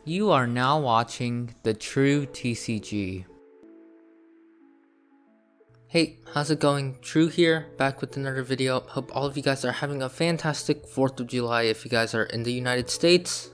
You are now watching the True TCG. Hey, how's it going? True here, back with another video. Hope all of you guys are having a fantastic 4th of July if you guys are in the United States.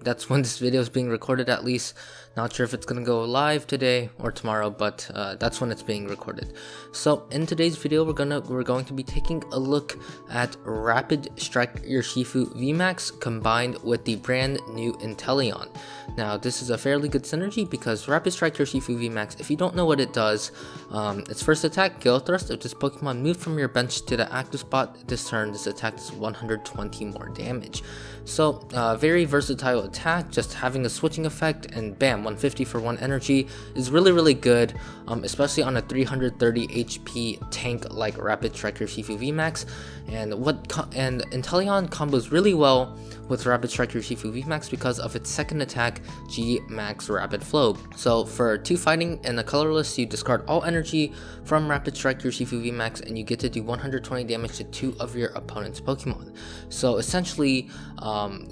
That's when this video is being recorded at least. Not sure if it's going to go live today or tomorrow, but that's when it's being recorded. So in today's video, we're going to be taking a look at Rapid Strike Urshifu VMAX combined with the brand new Inteleon. Now this is a fairly good synergy because Rapid Strike Urshifu VMAX, if you don't know what it does, its first attack, Gale Thrust. If this Pokemon moved from your bench to the active spot this turn, this attack does 120 more damage. So very versatile attack, just having a switching effect, and bam, 150 for 1 energy is really good, especially on a 330 HP tank like Rapid Strike Urshifu VMAX. And Inteleon combos really well with Rapid Strike Urshifu VMAX because of its second attack, G-Max Rapid Flow. So for 2 fighting and a colorless, you discard all energy from Rapid Strike Urshifu VMAX and you get to do 120 damage to 2 of your opponent's Pokemon. So essentially,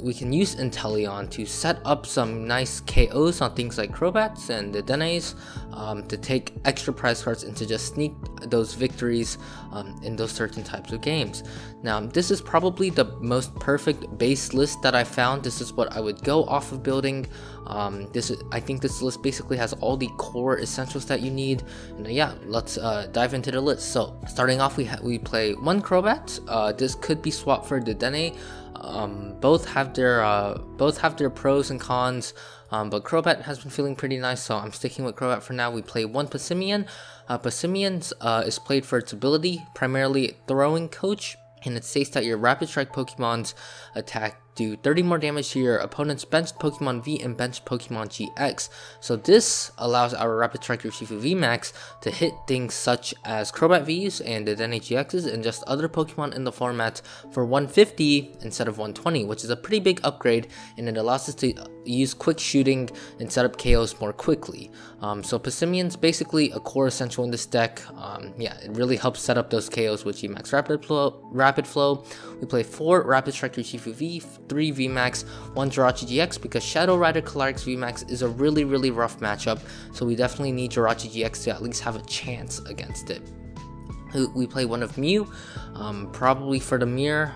we can use Inteleon to set up some nice KOs on things like Crobats and the Denes, to take extra prize cards and to just sneak those victories in those certain types of games. Now this is probably the most perfect base list that I found. This is what I would go off of building. I think this list basically has all the core essentials that you need. And yeah, let's dive into the list. So starting off, we play 1 Crobat. This could be swapped for the Dene. Both have their pros and cons, but Crobat has been feeling pretty nice, so I'm sticking with Crobat for now. We play 1 Passimian. Passimian is played for its ability, primarily Throwing Coach, and it states that your Rapid Strike Pokemon's attack do 30 more damage to your opponent's benched Pokemon V and benched Pokemon GX. So this allows our Rapid Strike Urshifu VMAX to hit things such as Crobat Vs and the Dene GXs and just other Pokemon in the format for 150 instead of 120, which is a pretty big upgrade, and it allows us to use quick shooting and set up KOs more quickly. So Passimian's basically a core essential in this deck. Yeah, it really helps set up those KOs with G-Max Rapid Flow. We play 4 Rapid Strike Urshifu V, 3 VMAX, 1 Jirachi-GX because Shadow Rider Calyrex VMAX is a really rough matchup, so we definitely need Jirachi-GX to at least have a chance against it. We play 1 of Mew, probably for the mirror.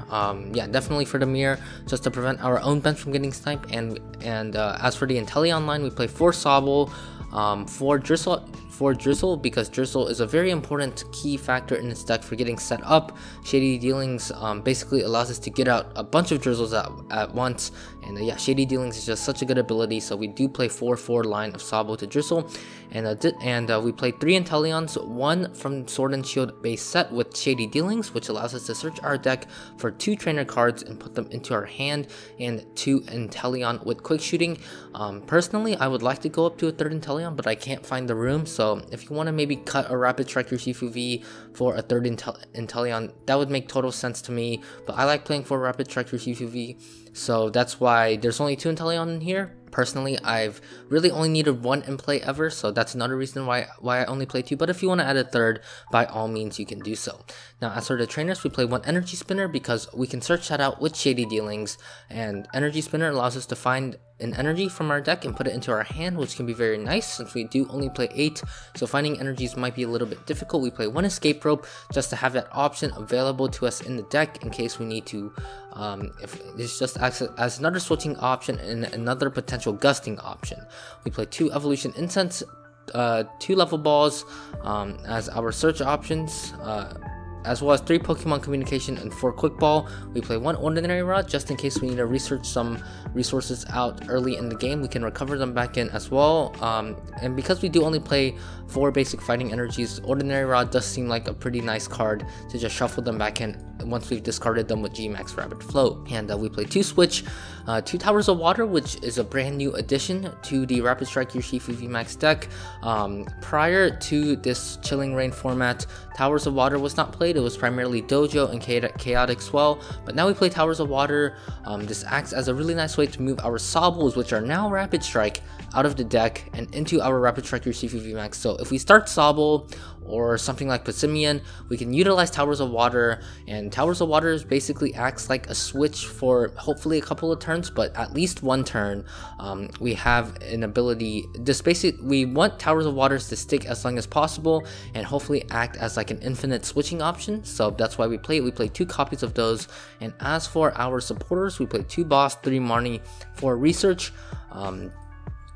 Yeah, definitely for the mirror, just to prevent our own bench from getting sniped. And as for the Inteleon line, we play 4 Sobble, 4 Drizzile because Drizzile is a very important key factor in this deck for getting set up. Shady Dealings basically allows us to get out a bunch of Drizzles at once, and yeah, Shady Dealings is just such a good ability, so we do play 4 line of Sobble to Drizzile, and we play 3 Inteleons, 1 from Sword and Shield base set with Shady Dealings, which allows us to search our deck for 2 trainer cards and put them into our hand, and 2 Inteleon with quick shooting. Personally, I would like to go up to a 3rd Inteleon, but I can't find the room, so if you want to maybe cut a Rapid Strike Urshifu V for a 3rd Inteleon, that would make total sense to me, but I like playing for Rapid Strike Urshifu V, so that's why there's only 2 Inteleon in here. Personally, I've really only needed 1 in play ever, so that's another reason why I only play 2, but if you want to add a 3rd, by all means you can do so. Now as for the trainers, we play 1 Energy Spinner because we can search that out with Shady Dealings, and Energy Spinner allows us to find an energy from our deck and put it into our hand, which can be very nice since we do only play 8, so finding energies might be a little bit difficult. We play 1 Escape Rope just to have that option available to us in the deck in case we need to, if it's just as another switching option and another potential gusting option. We play 2 Evolution Incense, 2 Level Balls as our search options, as well as 3 Pokemon Communication and 4 Quick Ball. We play 1 Ordinary Rod just in case we need to research some resources out early in the game. We can recover them back in as well. And because we do only play 4 basic fighting energies, Ordinary Rod does seem like a pretty nice card to just shuffle them back in once we've discarded them with G-Max Rapid Flow. And we play 2 Switch, 2 Towers of Water, which is a brand new addition to the Rapid Strike Urshifu VMAX deck. Prior to this Chilling Rain format, Towers of Water was not played. It was primarily Dojo and Chaotic Swell, but now we play Towers of Water. This acts as a really nice way to move our Sobbles, which are now Rapid Strike, out of the deck and into our Rapid Strike Urshifu VMAX. So if we start Sobble or something like Passimian, we can utilize Towers of Water, and Towers of Water basically acts like a switch for hopefully a couple of turns, but at least one turn. We have an ability, we want Towers of Waters to stick as long as possible and hopefully act as like an infinite switching option. So that's why we play it. We play 2 copies of those, and as for our supporters, we play 2 Boss, 3 Marnie, 4 Research.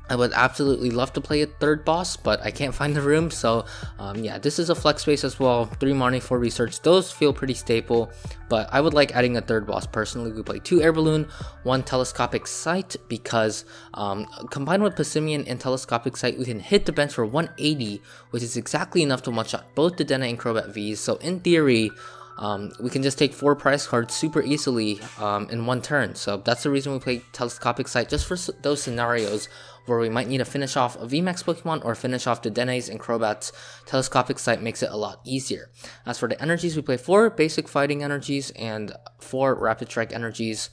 I would absolutely love to play a 3rd boss, but I can't find the room. So yeah, this is a flex space as well. 3 Marnie, 4 Research. Those feel pretty staple, but I would like adding a 3rd boss personally. We play 2 Air Balloon, 1 Telescopic Sight, because combined with Passimian and Telescopic Sight, we can hit the bench for 180, which is exactly enough to one-shot both the Dedenne and Crobat Vs. So in theory, we can just take 4 prize cards super easily in one turn. So that's the reason we play Telescopic Sight, just for those scenarios where we might need to finish off a VMAX Pokemon or finish off the Dennes and Crobats. Telescopic Sight makes it a lot easier. As for the energies, we play 4 basic fighting energies and 4 rapid strike energies.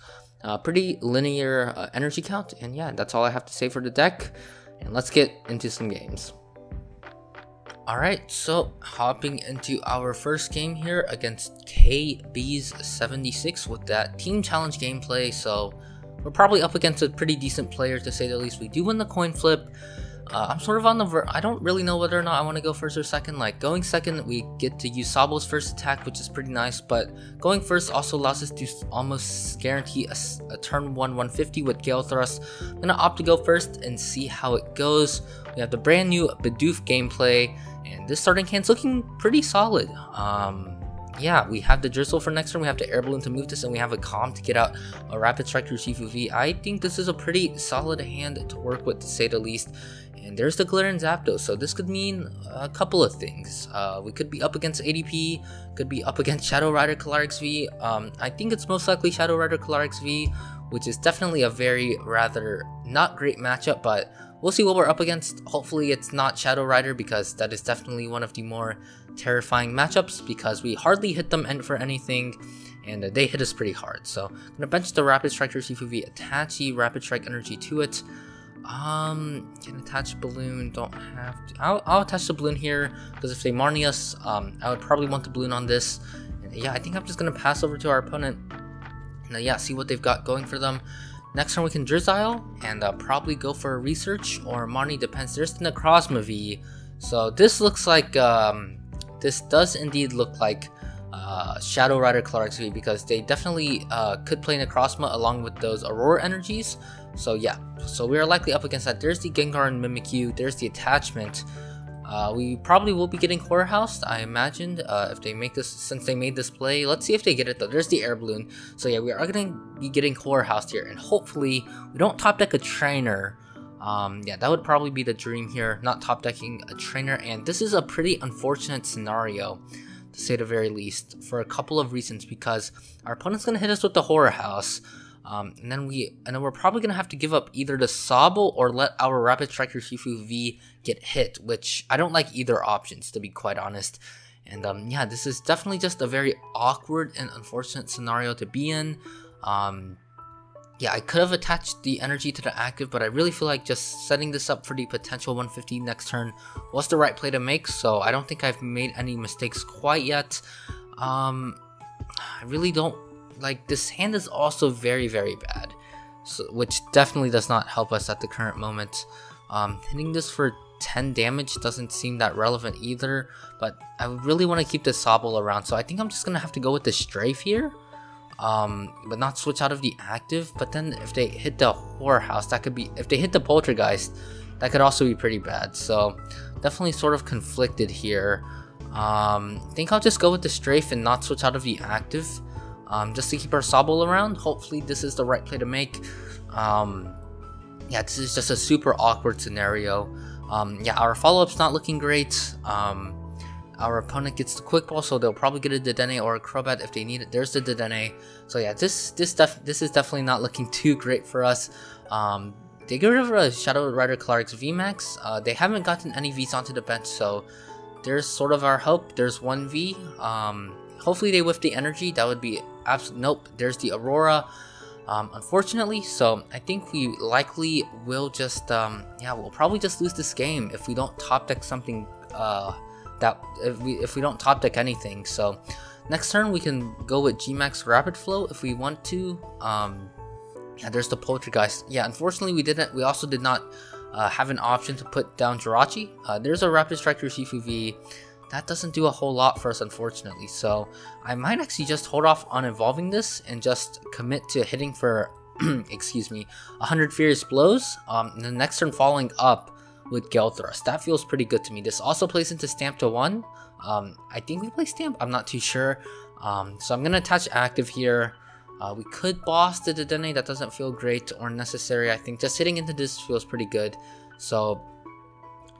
Pretty linear energy count, and yeah, that's all I have to say for the deck, and let's get into some games. Alright, so hopping into our first game here against KB's76 with that team challenge gameplay. So we're probably up against a pretty decent player, to say the least. We do win the coin flip. I'm sort of on the I don't really know whether or not I want to go first or second. Like, going second, we get to use Sobble's first attack, which is pretty nice, but going first also allows us to almost guarantee a turn 150 with Gale Thrust. I'm going to opt to go first and see how it goes. We have the brand new Bidoof gameplay, and this starting hand's looking pretty solid. Yeah, we have the Drizzile for next turn, we have the Air Balloon to move this, and we have a Calm to get out a Rapid Strike Urshifu V. I think this is a pretty solid hand to work with, to say the least. And there's the Galarian Zapdos, so this could mean a couple of things. We could be up against ADP, could be up against Shadow Rider Calyrex V. I think it's most likely Shadow Rider Calyrex V, which is definitely a rather not great matchup, but we'll see what we're up against. Hopefully it's not Shadow Rider, because that is definitely one of the more terrifying matchups, because we hardly hit them for anything, and they hit us pretty hard. So I'm gonna bench the Rapid Strike Urshifu V, attach the Rapid Strike energy to it. Can attach Balloon, don't have to. I'll attach the Balloon here, because if they Marnie us, I would probably want the Balloon on this. And yeah, I think I'm just gonna pass over to our opponent, and yeah, see what they've got going for them. Next turn we can Drizzile, and probably go for a Research or Marnie, depends. There's the Necrozma V, so this looks like, this does indeed look like Shadow Rider Calyrex V, because they definitely could play Necrozma along with those Aurora energies. So yeah, so we are likely up against that. There's the Gengar and Mimikyu, there's the attachment. We probably will be getting Horror House, I imagined, if they make this, since they made this play. Let's see if they get it though. There's the Air Balloon. So yeah, we are going to be getting Horror House here, and hopefully we don't top deck a trainer. Yeah, that would probably be the dream here, not top decking a trainer. And this is a pretty unfortunate scenario, to say the very least, for a couple of reasons, because our opponent's going to hit us with the Horror House. And then we're probably gonna have to give up either the Sobble or let our Rapid Strike Urshifu V get hit, which I don't like either options, to be quite honest. And yeah, this is definitely just a very awkward and unfortunate scenario to be in. Yeah, I could have attached the energy to the active, but I really feel like just setting this up for the potential 150 next turn was the right play to make, so I don't think I've made any mistakes quite yet. I really don't. Like, this hand is also very bad, so, which definitely does not help us at the current moment. Hitting this for 10 damage doesn't seem that relevant either, but I really want to keep the Sobble around, so I think I'm just going to have to go with the Strafe here, but not switch out of the active. But then if they hit the Horror House, that could be, if they hit the Poltergeist, that could also be pretty bad, so definitely sort of conflicted here. I think I'll just go with the Strafe and not switch out of the active. Just to keep our Sobble around. Hopefully this is the right play to make. Yeah, this is just a super awkward scenario. Yeah, our follow-up's not looking great. Our opponent gets the Quick Ball, so they'll probably get a Dedenne or a Crobat if they need it. There's the Dedenne. So yeah, this is definitely not looking too great for us. They get rid of a Shadow Rider Calyrex VMAX. They haven't gotten any Vs onto the bench, so there's sort of our hope. There's one V. Hopefully they whiff the energy. That would be absolute. Nope. There's the Aurora. unfortunately. So I think we likely will just yeah, we'll probably just lose this game if we don't top deck something if we don't top deck anything. So next turn we can go with GMAX Rapid Flow if we want to. Yeah, there's the Poltergeist. Yeah, unfortunately we also did not have an option to put down Jirachi. There's a Rapid Strike Urshifu V. That doesn't do a whole lot for us, unfortunately. So I might actually just hold off on evolving this and just commit to hitting for, excuse me, 100 Furious Blows. And the next turn following up with Gale Thrust. That feels pretty good to me. This also plays into Stamp to 1. I think we play Stamp. I'm not too sure. So I'm gonna attach Active here. We could boss the Dedenne. That doesn't feel great or necessary. I think just hitting into this feels pretty good. So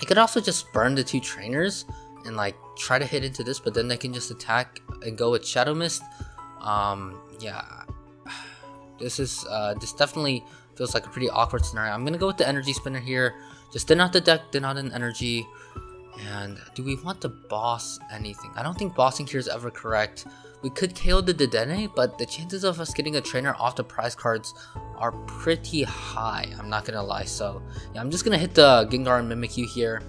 I could also just burn the 2 trainers and like try to hit into this, but then they can just attack and go with Shadow Mist. Yeah, this definitely feels like a pretty awkward scenario. I'm gonna go with the Energy Spinner here. Just thin out the deck, thin out an energy. And do we want to boss anything? I don't think bossing here is ever correct. We could KO the Dedenne, but the chances of us getting a trainer off the prize cards are pretty high, I'm not gonna lie. So yeah, I'm just gonna hit the Gengar and Mimikyu here.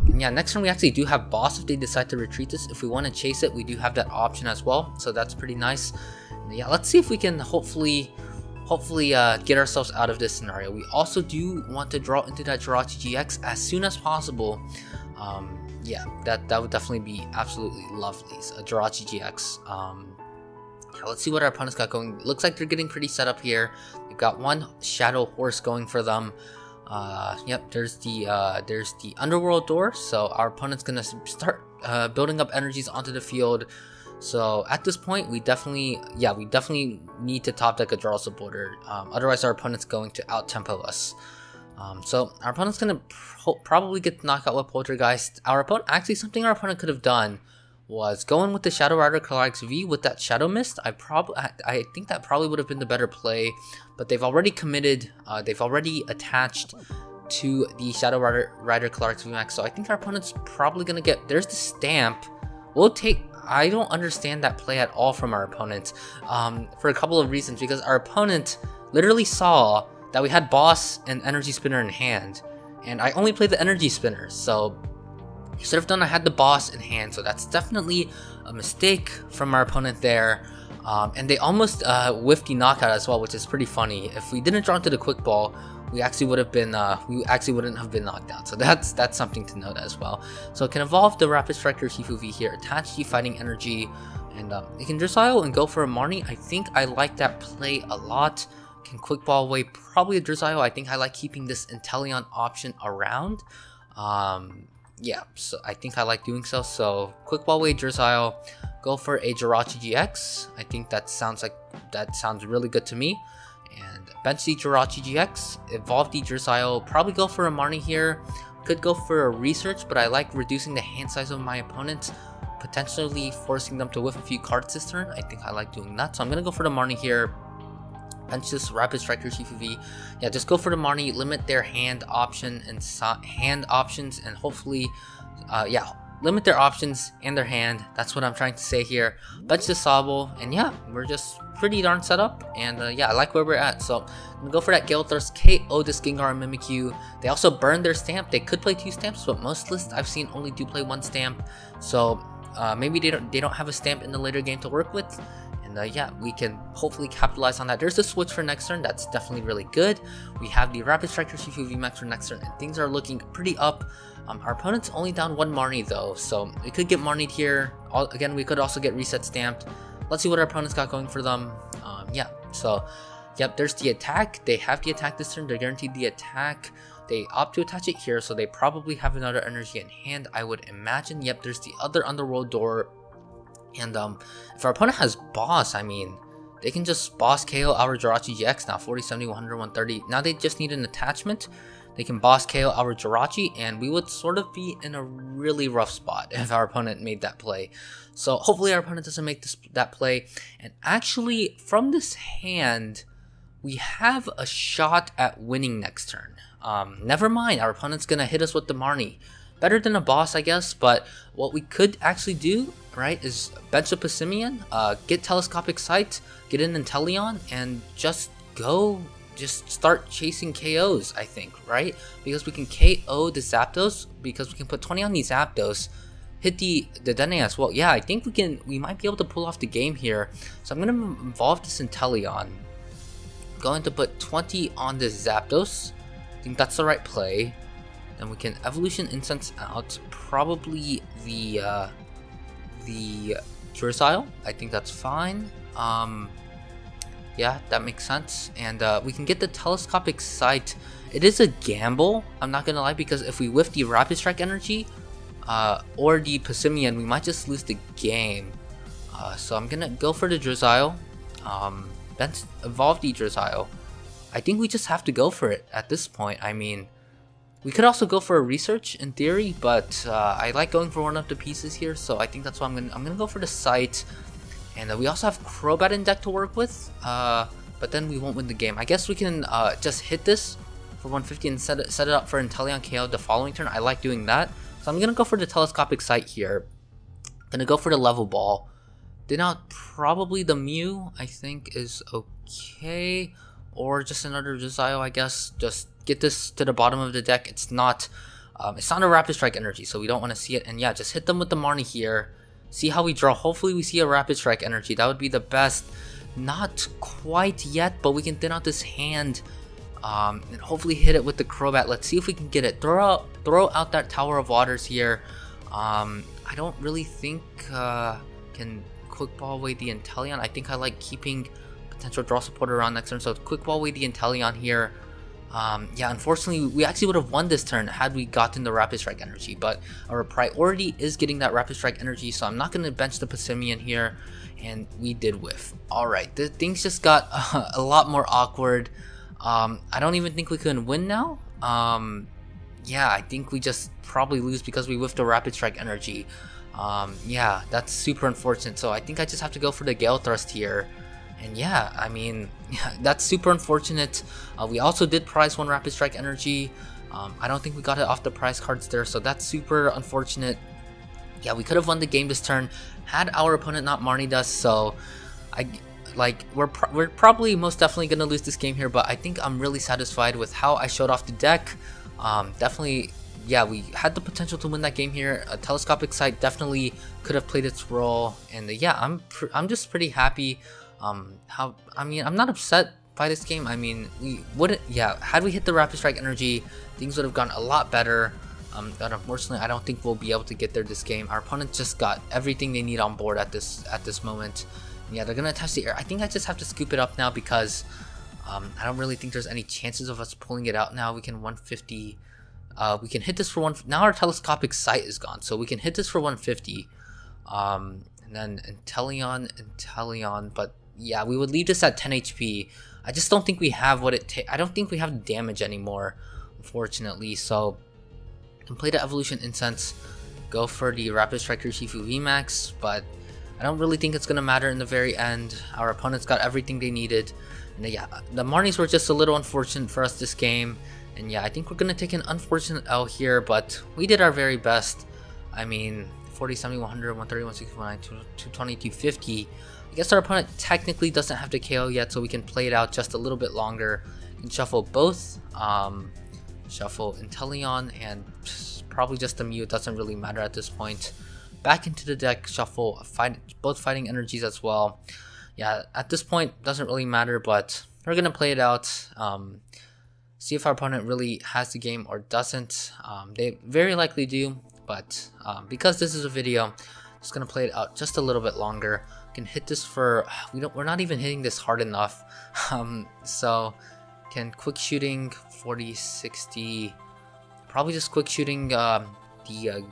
And yeah, next turn we actually do have boss if they decide to retreat this. If we want to chase it, we do have that option as well, so that's pretty nice. And yeah, let's see if we can hopefully get ourselves out of this scenario. We also do want to draw into that Jirachi-GX as soon as possible. Yeah, that would definitely be absolutely lovely. So Jirachi-GX. Yeah, let's see what our opponents got going. Looks like they're getting pretty set up here. They've got one Shadow Horse going for them. Yep, there's the Underworld door. So our opponent's gonna start building up energies onto the field. So at this point, we definitely need to top deck a Draw Supporter. Otherwise, our opponent's going to out tempo us. So our opponent's gonna probably get the knockout with Poltergeist. Something our opponent could have done was going with the Shadow Rider Calyrex V with that Shadow Mist. I think that probably would have been the better play, but they've already committed. They've already attached to the Shadow Rider Calyrex VMAX. So I think our opponent's probably gonna get. There's the Stamp. We'll take. I don't understand that play at all from our opponent, for a couple of reasons. Because our opponent literally saw that we had Boss and Energy Spinner in hand, and I only played the Energy Spinner, so instead of done, I had the Boss in hand. So that's definitely a mistake from our opponent there. And they almost whiffed the knockout as well, which is pretty funny. If we didn't draw into the Quick Ball, we actually would have been wouldn't have been knocked out. So that's something to note as well. So it can evolve the Rapid Strike Urshifu V here, attach the Fighting Energy, and it can Drizzile and go for a Marnie. I think I like that play a lot. Can Quick Ball away probably a Drizzile. I think I like keeping this Inteleon option around. Yeah, so I think I like doing so. So Quick Ball away Drizzile, go for a Jirachi-GX. I think that sounds really good to me. And bench the Jirachi-GX, evolve the Drizzile, probably go for a Marnie here. Could go for a Research, but I like reducing the hand size of my opponents, potentially forcing them to whiff a few cards this turn. I think I like doing that, so I'm gonna go for the Marnie here. Bench this Rapid Strike Urshifu V. Yeah, just go for the Marnie, limit their hand option and hand options, and hopefully, yeah, limit their options and their hand. That's what I'm trying to say here. Bench the Sobble, and yeah, we're just pretty darn set up. And yeah, I like where we're at. So I'm gonna go for that Gale Thrust, KO this Gengar and Mimikyu. They also burned their Stamp. They could play 2 Stamps, but most lists I've seen only do play 1 Stamp. So maybe they don't have a Stamp in the later game to work with. And yeah, we can hopefully capitalize on that. There's the switch for next turn. That's definitely really good. We have the Rapid Strike Urshifu VMAX for next turn, and things are looking pretty up. Our opponent's only down 1 Marnie though, so we could get Marnied here. Again, we could also get Reset Stamped. Let's see what our opponent's got going for them. Yeah, so yep, there's the attack. They have the attack this turn. They're guaranteed the attack. They opt to attach it here, so they probably have another energy in hand, I would imagine. Yep, there's the other Underworld door. And if our opponent has Boss, I mean, they can just Boss KO our Jirachi-GX now, 40, 70, 100, 130. Now they just need an attachment. They can Boss KO our Jirachi, and we would sort of be in a really rough spot if our opponent made that play. So hopefully our opponent doesn't make that play. And actually, from this hand, we have a shot at winning next turn. Never mind, our opponent's going to hit us with the Marnie. Better than a Boss, I guess, but what we could actually do, right, is bench a Passimian, get Telescopic Sight, get an Inteleon, and just go just start chasing KOs, I think, right? Because we can KO the Zapdos, because we can put 20 on the Zapdos, hit the Dene as well. Yeah, I think we might be able to pull off the game here. So I'm gonna evolve this Inteleon. Going to put 20 on this Zapdos. I think that's the right play. Then we can Evolution Incense out probably the Drizzile. I think that's fine. Yeah, that makes sense. And we can get the Telescopic Sight. It is a gamble, I'm not gonna lie, because if we whiff the Rapid Strike energy or the Passimian, we might just lose the game. So I'm gonna go for the Drizzile. Then evolve the Drizzile. I think we just have to go for it at this point. I mean, we could also go for a research in theory, but I like going for one of the pieces here, so I think that's why I'm gonna go for the Sight. And we also have Crobat in deck to work with, but then we won't win the game. I guess we can just hit this for 150 and set it up for Inteleon KO the following turn. I like doing that, so I'm gonna go for the Telescopic Sight here. Gonna go for the Level Ball. Then out probably the Mew, I think is okay, or just another Drizzile, I guess. Just get this to the bottom of the deck. It's not a Rapid Strike energy, so we don't want to see it. And yeah, just hit them with the Marnie here. See how we draw. Hopefully we see a Rapid Strike energy. That would be the best. Not quite yet, but we can thin out this hand and hopefully hit it with the Crobat. Let's see if we can get it. Throw out that Tower of Waters here. I don't really think can Quick Ball away the Inteleon. I think I like keeping potential draw support around next turn. So Quick Ball away the Inteleon here. Yeah, unfortunately, we actually would have won this turn had we gotten the Rapid Strike energy, but our priority is getting that Rapid Strike energy, so I'm not going to bench the Passimian here, and we did whiff. Alright, things just got a lot more awkward. I don't even think we can win now. Yeah, I think we just probably lose because we whiffed the Rapid Strike energy. Yeah, that's super unfortunate, so I think I just have to go for the Gale Thrust here. And yeah, I mean, that's super unfortunate. We also did prize one Rapid Strike energy. I don't think we got it off the prize cards there, so that's super unfortunate. Yeah, we could have won the game this turn had our opponent not Marnied us. So we're probably most definitely gonna lose this game here, but I think I'm really satisfied with how I showed off the deck. Definitely, yeah, we had the potential to win that game here. A Telescopic Sight definitely could have played its role, and yeah, I'm just pretty happy. I mean, I'm not upset by this game. I mean, we wouldn't, yeah, had we hit the Rapid Strike energy, things would have gone a lot better. But unfortunately, I don't think we'll be able to get there this game. Our opponent just got everything they need on board at this moment. Yeah, they're gonna attach the air. I think I just have to scoop it up now because I don't really think there's any chances of us pulling it out now. We can 150. We can hit this for one. Now our Telescopic Sight is gone, so we can hit this for 150. And then Inteleon, but yeah, we would leave this at 10 HP. I just don't think we have what it takes. I don't think we have damage anymore, unfortunately. So I can play the Evolution Incense, go for the Rapid Strike Urshifu VMAX, but I don't really think it's gonna matter in the very end. Our opponents got everything they needed. And yeah, the Marnies were just a little unfortunate for us this game. And yeah, I think we're gonna take an unfortunate L here, but we did our very best. I mean, 40, 70, 100, 130, 160, 190, 220, 250. I guess our opponent technically doesn't have to KO yet, so we can play it out just a little bit longer. We can shuffle both. Shuffle Inteleon and probably just the Mew. It doesn't really matter at this point. Back into the deck, shuffle both fighting energies as well. Yeah, at this point, doesn't really matter, but we're going to play it out. See if our opponent really has the game or doesn't. They very likely do. But because this is a video, I'm just gonna play it out just a little bit longer. We can hit this for we're not even hitting this hard enough. So can quick shooting 40, 60, probably just quick shooting the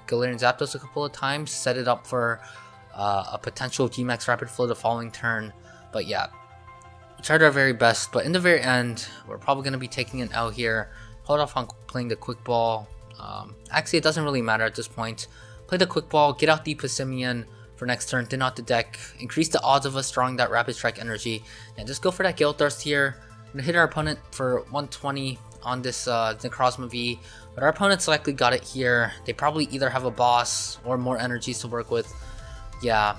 Galarian Zapdos a couple of times, set it up for a potential GMAX Rapid Flow the following turn. But yeah, we tried our very best. But in the very end, we're probably gonna be taking an L here. Hold off on playing the Quick Ball. Actually, it doesn't really matter at this point. Play the Quick Ball, get out the Passimian for next turn, thin out the deck, increase the odds of us drawing that Rapid Strike energy, and just go for that Gale Thrust here. I'm gonna hit our opponent for 120 on this Necrozma V, but our opponent's likely got it here. They probably either have a boss or more energies to work with. Yeah,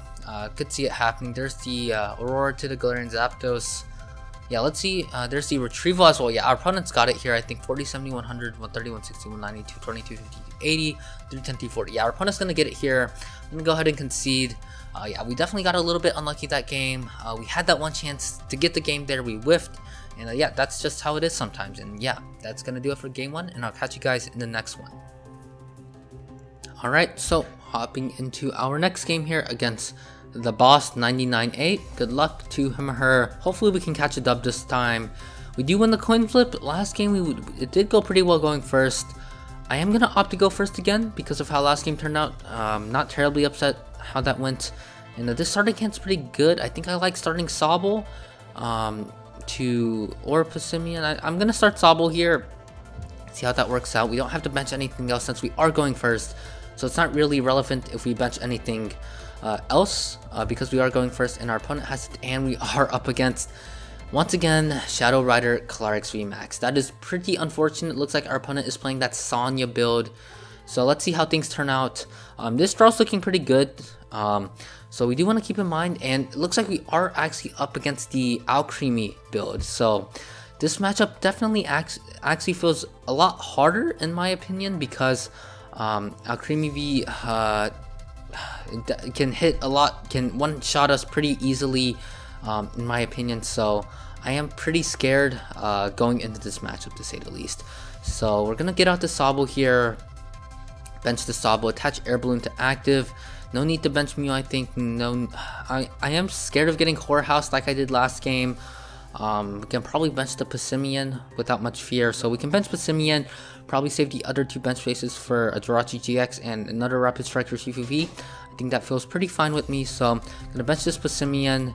could see it happening. There's the Aurora to the Galarian Zapdos. yeah, let's see. There's the retrieval as well. Yeah, our opponent's got it here. I think 40, 70, 100, 130, 160, 190, 222, 50, 80, 310, 240. Yeah, our opponent's gonna get it here. I'm gonna go ahead and concede. Yeah, we definitely got a little bit unlucky that game. We had that one chance to get the game there. We whiffed. And yeah, that's just how it is sometimes. And yeah, that's gonna do it for game 1. And I'll catch you guys in the next one. Alright, so hopping into our next game here against the boss 99-8. Good luck to him or her. Hopefully we can catch a dub this time. We do win the coin flip. Last game it did go pretty well going first. I am gonna opt to go first again because of how last game turned out. Not terribly upset how that went. And this starting hand's pretty good. I think I like starting Sobble or Passimian. I'm gonna start Sobble here. See how that works out. We don't have to bench anything else since we are going first. So it's not really relevant if we bench anything else because we are going first and our opponent has it, and we are up against, once again, Shadow Rider Calyrex VMAX. That is pretty unfortunate. Looks like our opponent is playing that Sonya build. So let's see how things turn out. This draw's looking pretty good. So we do want to keep in mind, and it looks like we are actually up against the Alcremie build. So this matchup definitely actually feels a lot harder in my opinion because Alcremie V can hit a lot, can one-shot us pretty easily in my opinion. So I am pretty scared going into this matchup to say the least. So we're gonna get out the Sobble here, bench the Sobble, attach Air Balloon to active. No need to bench Mew, I think. No, I am scared of getting Whorehouse like I did last game. We can probably bench the Passimian without much fear. So we can bench Passimian, probably save the other 2 bench spaces for a Jirachi-GX and another Rapid Strike Urshifu V. I think that feels pretty fine with me. So I'm gonna bench this Passimian.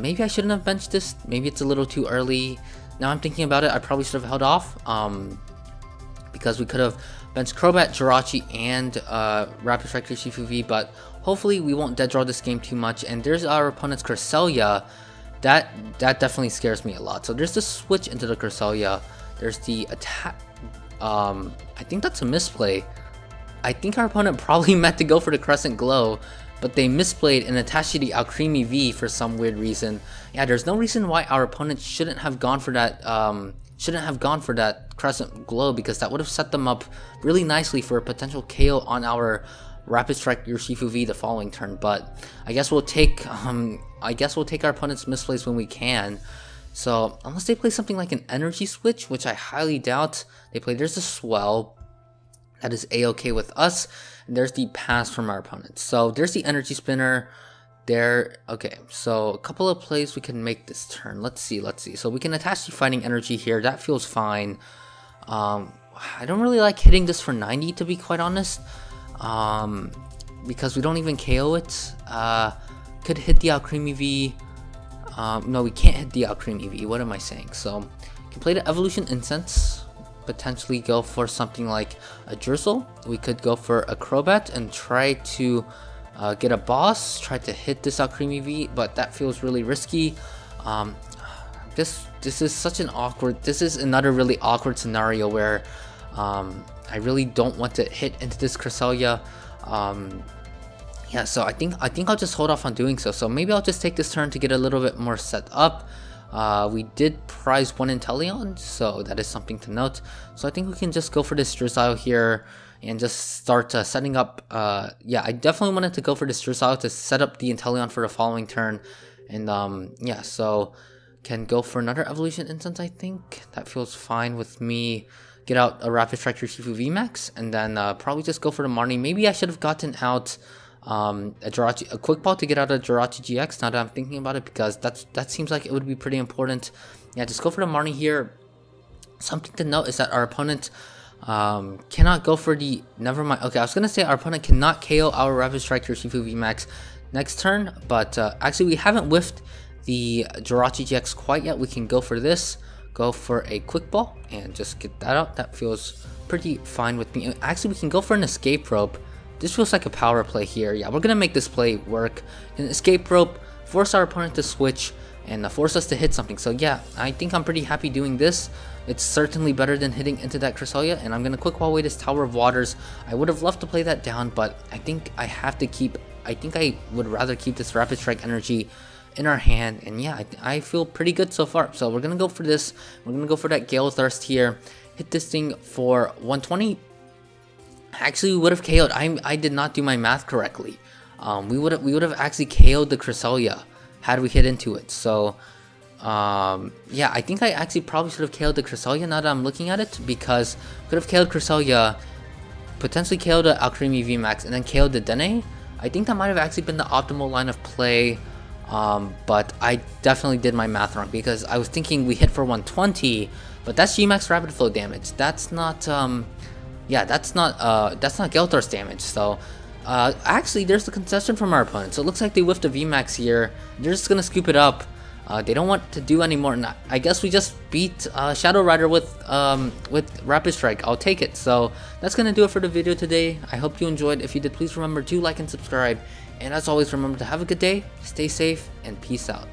Maybe I shouldn't have benched this. Maybe it's a little too early. Now I'm thinking about it, I probably should have held off. Because we could have benched Crobat, Jirachi, and Rapid Strike Urshifu V, but hopefully we won't dead draw this game too much. And there's our opponent's Cresselia. That definitely scares me a lot. So there's the switch into the Cresselia. There's the attack. I think that's a misplay. I think our opponent probably meant to go for the Crescent Glow, but they misplayed and attached to the Alcremie V for some weird reason. Yeah, there's no reason why our opponent shouldn't have gone for that. Crescent Glow, because that would have set them up really nicely for a potential KO on our Rapid Strike Urshifu V the following turn. But I guess we'll take our opponent's misplays when we can. So unless they play something like an energy switch, which I highly doubt they play, there's a Swell. That is a-okay with us. And there's the pass from our opponent. So there's the Energy Spinner. There, okay, so a couple of plays we can make this turn. Let's see. So we can attach the Fighting Energy here. That feels fine. I don't really like hitting this for 90 to be quite honest. Because we don't even KO it. Could hit the Alcremie V. No, we can't hit the Alcremie V. What am I saying? So we can play the Evolution Incense. Potentially go for something like a Drizzile. We could go for a Crobat and try to get a boss, try to hit this Alcremie V, but that feels really risky. This is such an awkward, this is another really awkward scenario where I really don't want to hit into this Cresselia. Yeah, so I think I'll just hold off on doing so. So maybe I'll just take this turn to get a little bit more set up. We did prize 1 Inteleon, so that is something to note. So I think we can just go for this Drizzile here and just start setting up. Yeah, I definitely wanted to go for this Drizzile to set up the Inteleon for the following turn. And yeah, so can go for another Evolution Incense, I think. That feels fine with me. Get out a Rapid Strike Urshifu VMAX, and then probably just go for the Marnie. Maybe I should have gotten out a Quick Ball to get out of Jirachi-GX now that I'm thinking about it, because that seems like it would be pretty important. Yeah, just go for the Marnie here. Something to note is that our opponent cannot go for the, never mind, okay, I was gonna say our opponent cannot KO our Rapid Strike Urshifu VMAX next turn, but actually we haven't whiffed the Jirachi-GX quite yet. We can go for this, go for a Quick Ball and just get that out. That feels pretty fine with me. Actually, we can go for an Escape Rope. This feels like a power play here. Yeah, we're gonna make this play work. An Escape Rope, force our opponent to switch, and force us to hit something. So yeah, I think I'm pretty happy doing this. It's certainly better than hitting into that Cresselia, and I'm gonna Quick Ball away this Tower of Waters. I would have loved to play that down, but I think I have to keep, I think I would rather keep this Rapid Strike Energy in our hand, and yeah, I feel pretty good so far. So we're gonna go for this. We're gonna go for that Gale Thirst here. Hit this thing for 120. Actually, we would have KO'd. I did not do my math correctly. We would have actually KO'd the Cresselia had we hit into it. So yeah, I think I actually probably should have KO'd the Cresselia now that I'm looking at it, because could have KO'd Cresselia, potentially KO'd the Alcremie VMAX, and then KO'd the Dene. I think that might have actually been the optimal line of play, but I definitely did my math wrong, because I was thinking we hit for 120, but that's Gmax Rapid Flow damage. That's not, yeah, that's not Gale Thirst damage. So actually, there's the concession from our opponent. So it looks like they whiffed a VMAX here. They're just gonna scoop it up. They don't want to do anymore, and I guess we just beat Shadow Rider with Rapid Strike. I'll take it. So that's gonna do it for the video today. I hope you enjoyed. If you did, please remember to like and subscribe. And as always, remember to have a good day, stay safe, and peace out.